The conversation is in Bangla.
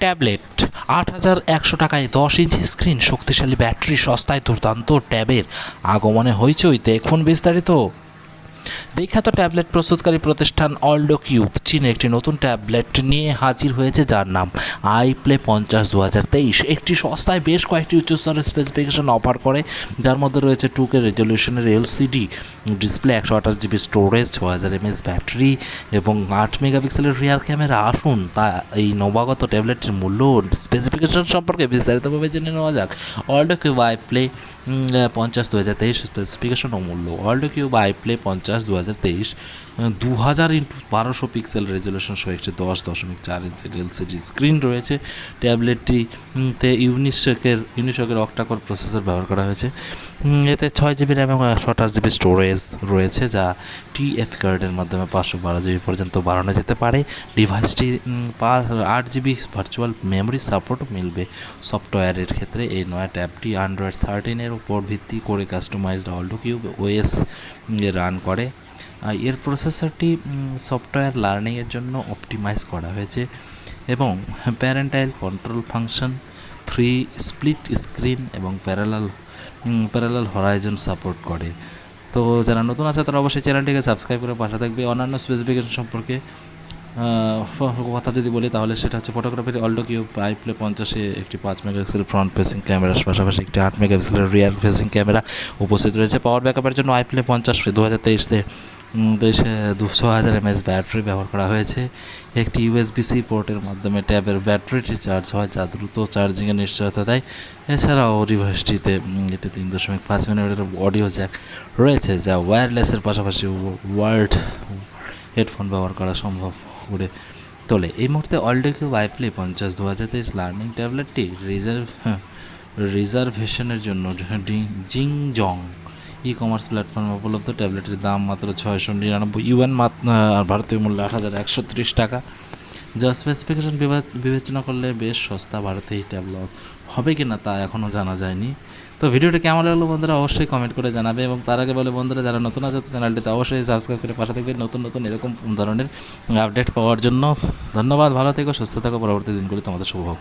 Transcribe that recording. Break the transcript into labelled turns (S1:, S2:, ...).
S1: ট্যাবলেট ৮,১০০ টাকায় ১০ ইঞ্চি স্ক্রিন, শক্তিশালী ব্যাটারি, সস্তায় দুর্দান্ত ট্যাবের আগমনে হইচই। দেখুন বিস্তারিত। বিখ্যাত ট্যাবলেট প্রস্তুতকারী প্রতিষ্ঠান অলডোকিউব চীনে একটি নতুন ট্যাবলেট নিয়ে হাজির হয়েছে যার নাম আইপ্লে 50 2023। একটি সস্তায় বেশ কয়েকটি উচ্চস্তরের স্পেসিফিকেশন অফার করে, যার মধ্যে রয়েছে 2K রেজলিউশনের LCD display, 128 GB storage, 6000 mAh battery এবং 8 মেগাপিক্সেলের রিয়ার ক্যামেরা। আসুন তা এই নবাগত ট্যাবলেটের মূল্য স্পেসিফিকেশন সম্পর্কে বিস্তারিতভাবে জেনে নেওয়া যাক। অলডোকিউব আইপ্লে 50 2023 স্পেসিফিকেশন ও মূল্য। অলডোকিউব আইপ্লে 50 2023 2000x1200 পিক্সেল রেজলিউশন সহ একটি 10.4 ইঞ্চের এলসিডি স্ক্রিন রয়েছে। ট্যাবলেটটিতে ইউনিসকের অক্টাকোর প্রসেসর ব্যবহার করা হয়েছে। এতে 6 GB র্যাম এবং 128 GB স্টোরেজ রয়েছে, যা টিএফ কার্ডের মাধ্যমে 512 GB পর্যন্ত বাড়ানো যেতে পারে। ডিভাইসটি 8 GB ভার্চুয়াল মেমোরি সাপোর্টও মিলবে। সফটওয়্যারের ক্ষেত্রে এই নয়া ট্যাবটি অ্যান্ড্রয়েড 13-এর উপর ভিত্তি করে কাস্টমাইজড অলডোকিউব ওএস রান করে। এর প্রসেসরটি সফটওয়্যার লার্নিংয়ের জন্য অপটিমাইজ করা হয়েছে এবং parental control function, free split screen এবং প্যারালাল হরাইজন সাপোর্ট করে। তো যারা নতুন আছে তারা অবশ্যই চ্যানেলটিকে সাবস্ক্রাইব করে পাশে থাকবে। অন্যান্য স্পেসিফিকেশন সম্পর্কে কথা যদি বলি তাহলে সেটা হচ্ছে ফটোগ্রাফির অলডোকিউব আইপ্লে 50-এ একটি 5 মেগাপিক্সেল ফ্রন্ট ফেসিং ক্যামেরার পাশাপাশি একটি 8 মেগাপিক্সেলের রিয়ার ফেসিং ক্যামেরা উপস্থিত রয়েছে। পাওয়ার ব্যাকআপের জন্য আইপ্লে 50 2023-তে 6000 mAh ব্যাটারি ব্যবহার করা হয়েছে। একটি USB-C পোর্টের মাধ্যমে ট্যাবের ব্যাটারিটি চার্জ হয়, যা দ্রুত চার্জিংয়ের নিশ্চয়তা দেয়। এছাড়াও ডিভাইসটিতে এটি 3.5 মিলিমিটার অডিও জ্যাক রয়েছে, যা ওয়্যারলেসের পাশাপাশি ওয়ার্ড হেডফোন ব্যবহার করা সম্ভব করে তোলে। এই মুহূর্তে অলডোকিউব আইপ্লে 50 2023 লার্নিং ট্যাবলেটটি রিজার্ভেশনের জন্য জিংজং ই-কমার্স প্ল্যাটফর্মে উপলব্ধ। ট্যাবলেটের দাম মাত্র 699 ইউএন, আর ভারতীয় মূল্য 8130 টাকা, যা স্পেসিফিকেশন বিবেচনা করলে বেশ সস্তা। ভারতে এই ট্যাবলেট হবে কি না তা এখনও জানা যায়নি। তো ভিডিওটা কেমন লাগলো বন্ধুরা অবশ্যই কমেন্ট করে জানাবে, এবং তার আগে বলে বন্ধুরা যারা নতুন আছে চ্যানেলটিতে অবশ্যই সাবস্ক্রাইব করে পাশে থাকবে নতুন এরকম ধরনের আপডেট পাওয়ার জন্য। ধন্যবাদ, ভালো থেকো, সুস্থ থাকো, পরবর্তী দিনগুলি তোমাদের শুভ হোক।